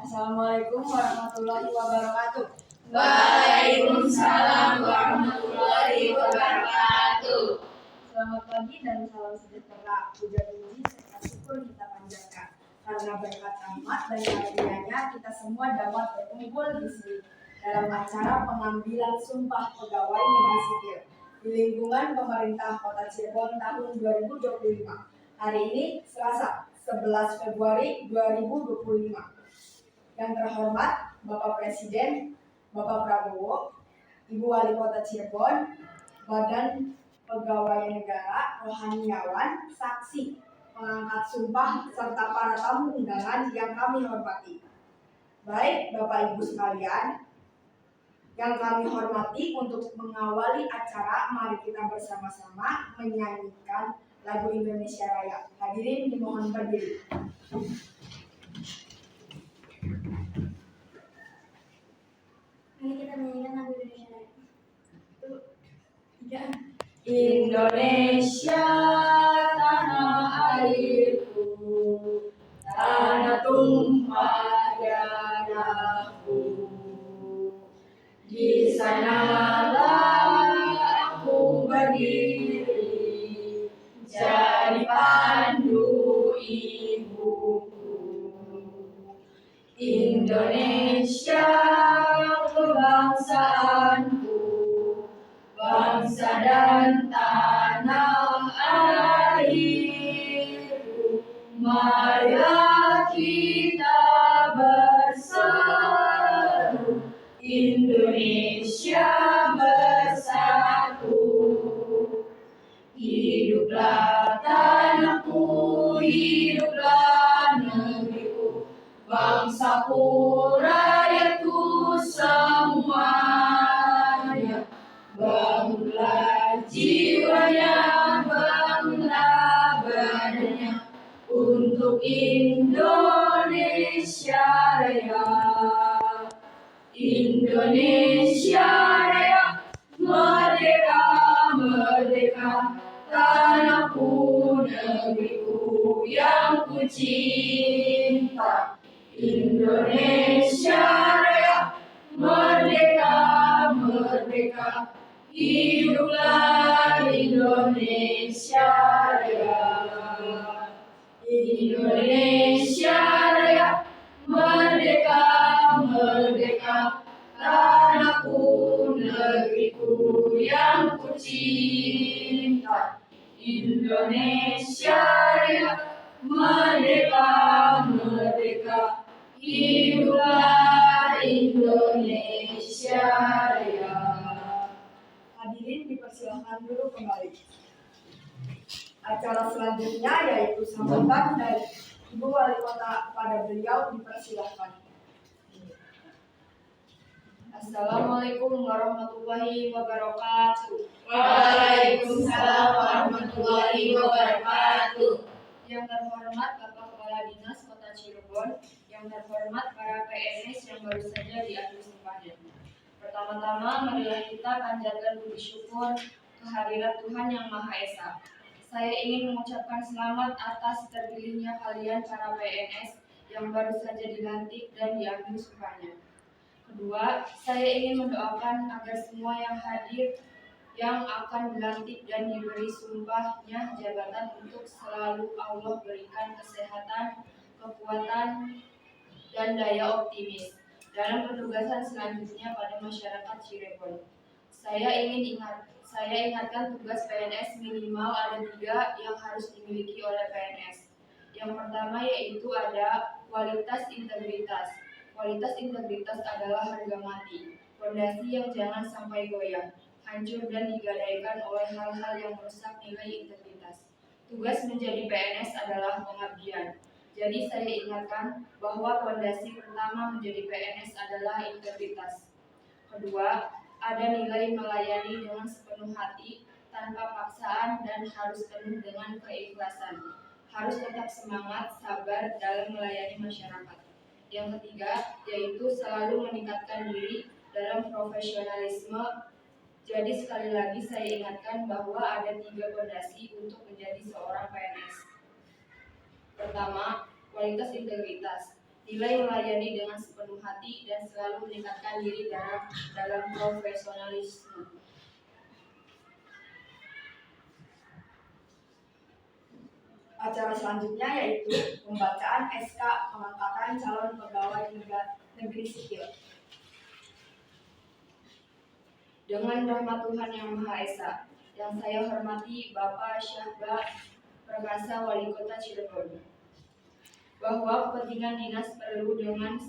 Assalamualaikum warahmatullahi wabarakatuh. Waalaikumsalam warahmatullahi wabarakatuh. Selamat pagi dan salam sejahtera. Puja-puji serta syukur kita panjatkan karena berkat rahmat dan karunia-Nya kita semua dapat berkumpul di sini dalam acara pengambilan sumpah pegawai negeri sipil di lingkungan pemerintah Kota Cirebon tahun 2025. Hari ini Selasa, 11 Februari 2025. Yang terhormat Bapak Presiden, Bapak Prabowo, Ibu Wali Kota Cirebon, Badan Pegawai Negara, rohaniawan, saksi, pengangkat sumpah, serta para tamu undangan yang kami hormati. Baik Bapak Ibu sekalian, yang kami hormati, untuk mengawali acara, mari kita bersama-sama menyanyikan lagu Indonesia Raya. Hadirin dimohon berdiri. Ini kita menyanyikan lagu Indonesia Raya. Indonesia tanah airku, tanah tumpah darahku. Di sanalah aku berdiri, jadi pandu ibuku. Indonesia kebangsaanku, bangsa dan tanah airku. Marilah kita berseru, Indonesia bersatu. Hiduplah tanahku, hiduplah negeriku, bangsaku, rakyatku semuanya. Bangunlah jiwanya, bangunlah badannya untuk Indonesia Raya. Indonesia Raya, merdeka, merdeka, tanahku, negeriku yang ku cinta. Indonesia Raya, merdeka, merdeka, hiduplah Indonesia Raya. Indonesia Raya, merdeka, merdeka, tanahku, negeriku yang ku cinta. Indonesia Raya, merdeka, merdeka, hiduplah Indonesia Raya. Hadirin dipersilahkan dulu kembali. Acara selanjutnya yaitu sambutan dari Ibu Wali Kota kepada beliau, dipersilahkan. Assalamualaikum warahmatullahi wabarakatuh. Waalaikumsalam warahmatullahi wabarakatuh. Yang terhormat Bapak Kepala Dinas Kota Cirebon, yang terhormat para PNS yang baru saja diambil sumpahnya. Pertama-tama, marilah kita panjatkan puji syukur kehadirat Tuhan Yang Maha Esa. Saya ingin mengucapkan selamat atas terpilihnya kalian para PNS yang baru saja dilantik dan diambil sumpahnya. Kedua, saya ingin mendoakan agar semua yang hadir yang akan dilantik dan diberi sumpahnya jabatan untuk selalu Allah berikan kesehatan, kekuatan, dan daya optimis dalam penugasan selanjutnya pada masyarakat Cirebon. Saya ingatkan tugas PNS minimal ada 3 yang harus dimiliki oleh PNS. Yang pertama yaitu ada kualitas integritas. Kualitas integritas adalah harga mati, fondasi yang jangan sampai goyah, hancur dan digadaikan oleh hal-hal yang merusak nilai integritas. Tugas menjadi PNS adalah pengabdian. Jadi saya ingatkan bahwa fondasi pertama menjadi PNS adalah integritas. Kedua, ada nilai melayani dengan sepenuh hati, tanpa paksaan dan harus penuh dengan keikhlasan. harus tetap semangat, sabar dalam melayani masyarakat. Yang ketiga, yaitu selalu meningkatkan diri dalam profesionalisme. Jadi sekali lagi saya ingatkan bahwa ada 3 fondasi untuk menjadi seorang PNS. Pertama, kualitas integritas, nilai melayani dengan sepenuh hati dan selalu meningkatkan diri dalam profesionalisme. Acara selanjutnya yaitu pembacaan SK pengangkatan calon pegawai negeri sipil. Dengan rahmat Tuhan Yang Maha Esa, yang saya hormati Bapak Syahba Prakasa Wali Kota Cirebon, bahwa kepentingan dinas perlu dengan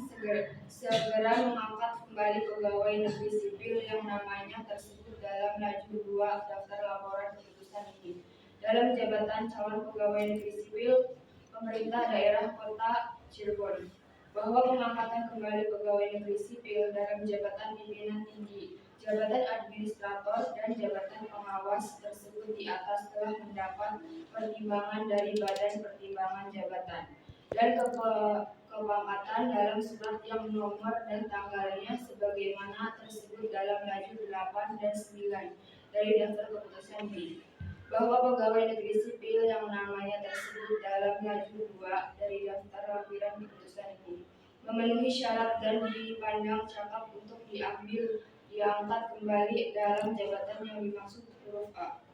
segera mengangkat kembali pegawai negeri sipil yang namanya tersebut dalam laju 2 daftar laporan keputusan ini. Dalam jabatan calon pegawai negeri sipil pemerintah daerah Kota Cirebon, bahwa pengangkatan kembali pegawai negeri sipil dalam jabatan pimpinan tinggi, jabatan administrator, dan jabatan pengawas tersebut di atas telah mendapat pertimbangan dari Badan Pertimbangan Jabatan dan kepangkatan dalam surat yang nomor dan tanggalnya sebagaimana tersebut dalam laju 8 dan 9 dari daftar keputusan ini, bahwa pegawai negeri sipil yang namanya tersebut dalam laju 2 dari daftar lampiran keputusan ini memenuhi syarat dan dipandang cakap untuk diangkat kembali dalam jabatan yang dimaksud huruf A.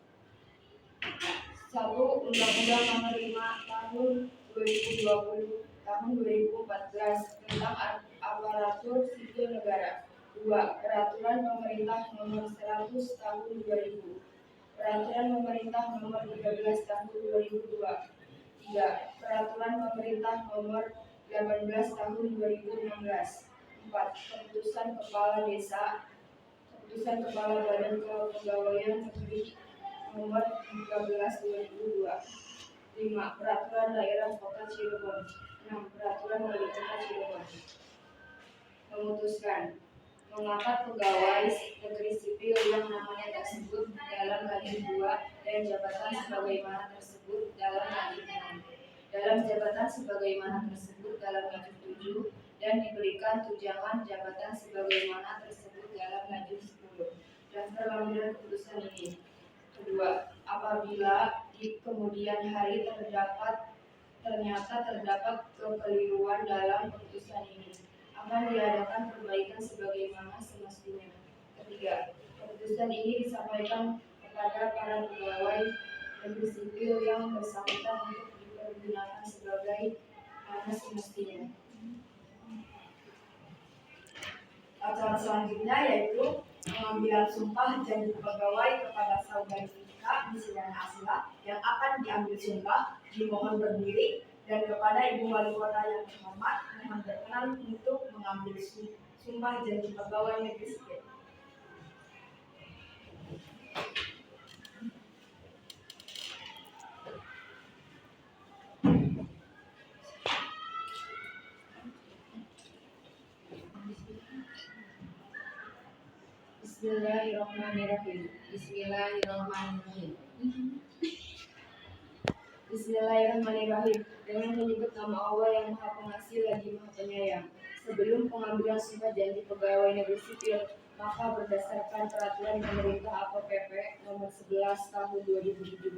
1. Undang-Undang Nomor 5 Tahun 2020 Tahun 2014 tentang Aparatur Sipil Negara. 2. Peraturan Pemerintah Nomor 100 Tahun 2000. Peraturan Pemerintah Nomor 13 Tahun 2002. 3. Peraturan Pemerintah Nomor 18 Tahun 2016. 4. Keputusan Kepala Desa, Keputusan Kepala Badan Kepegawaian Negeri Nomor 13 2002. 5. Peraturan Daerah Kota Cirebon. 6. Peraturan Wali Kota Cirebon. Memutuskan mengangkat pegawai negeri sipil yang namanya tersebut dalam laju 2 dan jabatan sebagaimana tersebut dalam laju 6, dalam jabatan sebagaimana tersebut dalam laju 7, dan diberikan tunjangan jabatan sebagaimana tersebut dalam laju 10. Daftar lampiran keputusan ini. Kedua, apabila di kemudian hari ternyata terdapat kekeliruan dalam keputusan ini, akan diadakan perbaikan sebagaimana semestinya. Ketiga, keputusan ini disampaikan kepada para pegawai negeri sipil yang bersangkutan untuk dipergunakan sebagai mana semestinya. Acara selanjutnya yaitu pengambilan sumpah janji pegawai kepada saudari Ika Misyana Asila yang akan diambil sumpah, dimohon berdiri, dan kepada Ibu Wali Kota yang terhormat mohon berkenan untuk mengambil sumpah janji pegawai negeri sipil. Bismillahirrahmanirrahim. Bismillahirrahmanirrahim. Bismillahirrahmanirrahim. Dengan menyebut nama Allah yang Maha Pengasih lagi Maha Penyayang. Sebelum pengambilan sumpah janji pegawai negeri sipil, maka berdasarkan peraturan pemerintah atau PP nomor 11 tahun 2017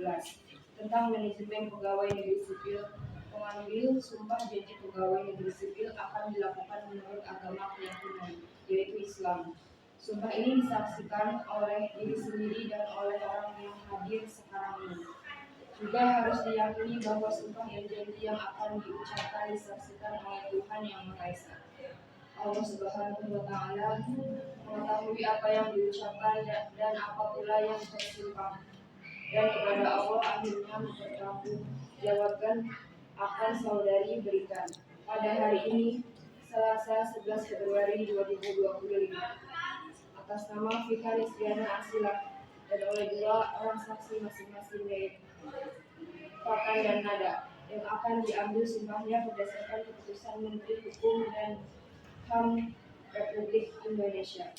tentang manajemen pegawai negeri sipil, pengambil sumpah janji pegawai negeri sipil akan dilakukan menurut agama keyakinan, yaitu Islam. Sumpah ini disaksikan oleh diri sendiri dan oleh orang yang hadir sekarang ini. Juga harus diyakini bahwa sumpah dan janji yang akan diucapkan disaksikan oleh Tuhan Yang Maha Esa. Allah Subhanahu wa Ta'ala mengetahui apa yang diucapkan dan apa pula yang tersimpan. Dan kepada Allah akhirnya mempertanggungjawabkan akan saudari berikan. Pada hari ini, Selasa 11 Februari 2025, atas nama Vika Misyana Asila dan oleh 2 orang saksi masing-masing yaitu Fakan dan Nada, yang akan diambil sumpahnya berdasarkan keputusan Menteri Hukum dan HAM Republik Indonesia.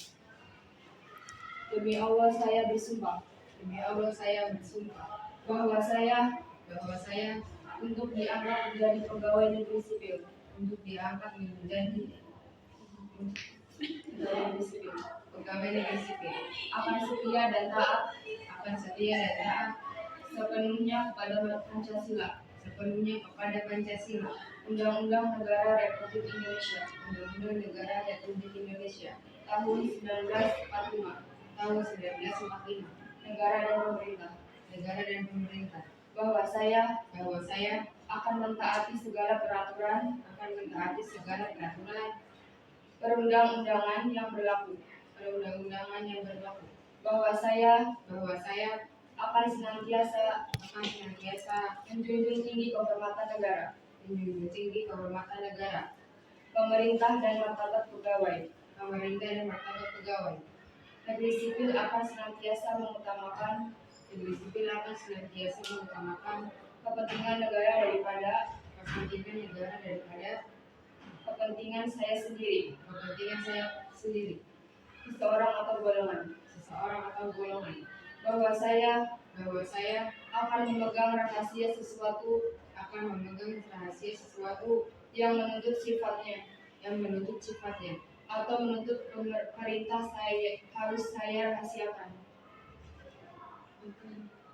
Demi Allah saya bersumpah. Demi Allah saya bersumpah bahwa saya untuk diangkat menjadi pegawai negeri sipil. Untuk diangkat menjadi pegawai negeri sipil. Akan setia dan taat Akan setia dan taat sepenuhnya kepada Pancasila, Undang-Undang Negara Republik Indonesia Undang-Undang Negara Republik Indonesia tahun 1945, tahun 1945, negara dan pemerintah, bahwa saya akan mentaati segala peraturan perundang-undangan yang berlaku, bahwa saya akan senantiasa menjunjung tinggi kehormatan negara, pemerintah dan martabat pegawai. Negeri sipil akan senantiasa mengutamakan kepentingan negara daripada kepentingan saya sendiri, seseorang atau golongan. Bahwa saya akan memegang rahasia sesuatu yang menuntut sifatnya atau menuntut perintah harus saya rahasiakan.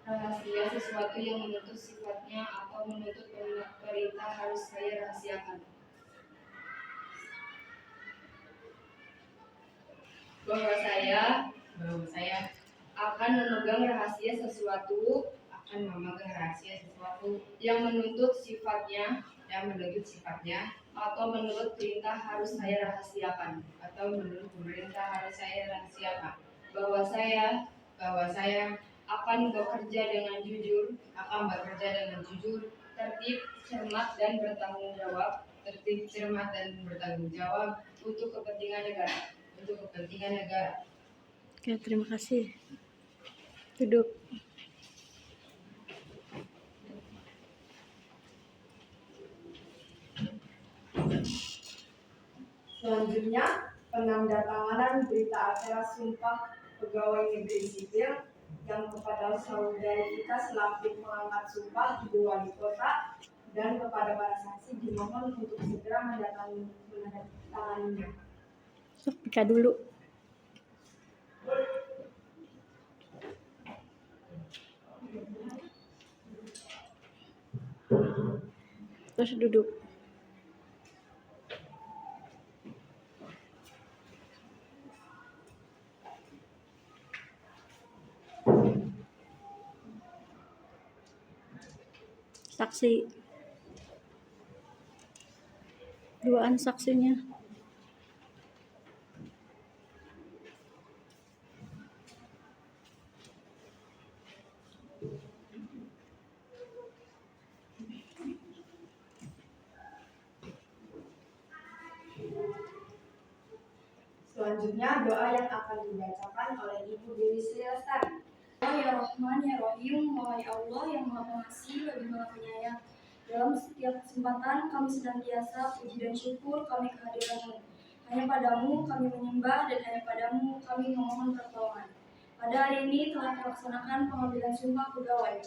Rahasia sesuatu yang menuntut sifatnya atau menuntut perintah harus saya rahasiakan. Bahwa saya akan memegang rahasia sesuatu yang menuntut sifatnya atau menurut perintah harus saya rahasiakan. Bahwa saya akan bekerja dengan jujur, tertib, cermat dan bertanggung jawab untuk kepentingan negara. Oke, terima kasih. Duduk. Selanjutnya, penandatanganan berita acara Sumpah Pegawai Negeri Sipil yang kepada saudari kita selaku pengangkat sumpah Ibu Wali Kota dan kepada para saksi dimohon untuk segera menandatanganinya. Pika dulu. Terus duduk. Saksi. Duaan saksinya. Selanjutnya, doa yang akan dibacakan oleh Ibu Dewi Sri Lestari. Ya Rahman ya Rahim, wahai Allah yang Maha Pengasih lagi Maha Penyayang. Dalam setiap kesempatan kami senantiasa puji dan syukur kami kehadiranmu. Hanya padamu kami menyembah dan hanya padamu kami memohon pertolongan. Pada hari ini telah terlaksanakan pengambilan sumpah pegawai.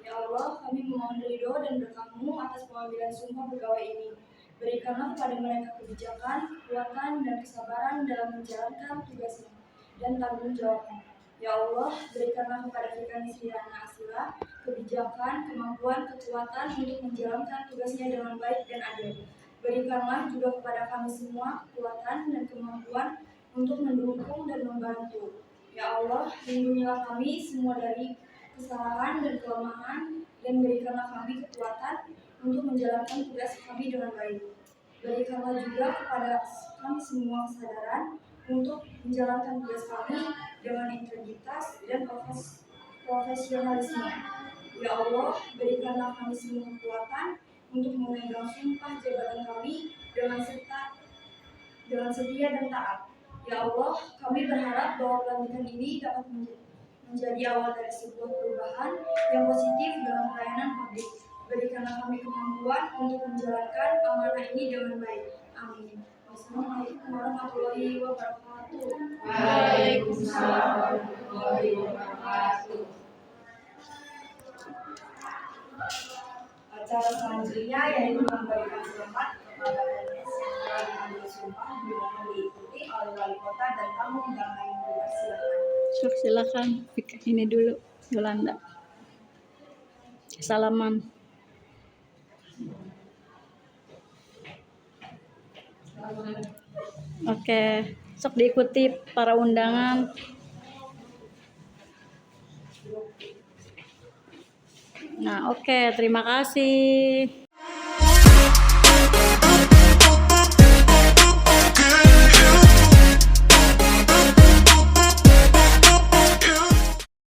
Ya Allah, kami memohon ridho dan berkah-Mu atas pengambilan sumpah pegawai ini. Berikanlah kepada mereka kebijakan, kekuatan, dan kesabaran dalam menjalankan tugasnya dan tanggung jawabnya. Ya Allah, berikanlah kepada Fikani Sriana Asila kebijakan, kemampuan, kekuatan untuk menjalankan tugasnya dengan baik dan adil. Berikanlah juga kepada kami semua kekuatan dan kemampuan untuk mendukung dan membantu. Ya Allah, lindungilah kami semua dari kesalahan dan kelemahan dan berikanlah kami kekuatan untuk menjalankan tugas kami dengan baik. Berikanlah juga kepada kami semua kesadaran untuk menjalankan tugas kami dengan integritas dan profesionalisme. Ya Allah, berikanlah kami semua kekuatan untuk memegang sumpah jabatan kami dengan setia dan taat. Ya Allah, kami berharap bahwa pelantikan ini dapat menjadi awal dari sebuah perubahan yang positif dalam pelayanan publik. Berikanlah kami kemampuan untuk menjalankan amanah ini dengan baik. Amin. Wassalamualaikum warahmatullahi wabarakatuh. Waalaikumsalam warahmatullahi wabarakatuh. Acara selanjutnya yaitu memberikan selamat kepada PNS yang telah mengambil sumpah dimohon diikuti oleh wali kota dan tamu undangan yang dipersilakan. Sok silakan ini dulu Yolanda. Salaman. Oke, sok diikuti para undangan. Nah, oke, terima kasih.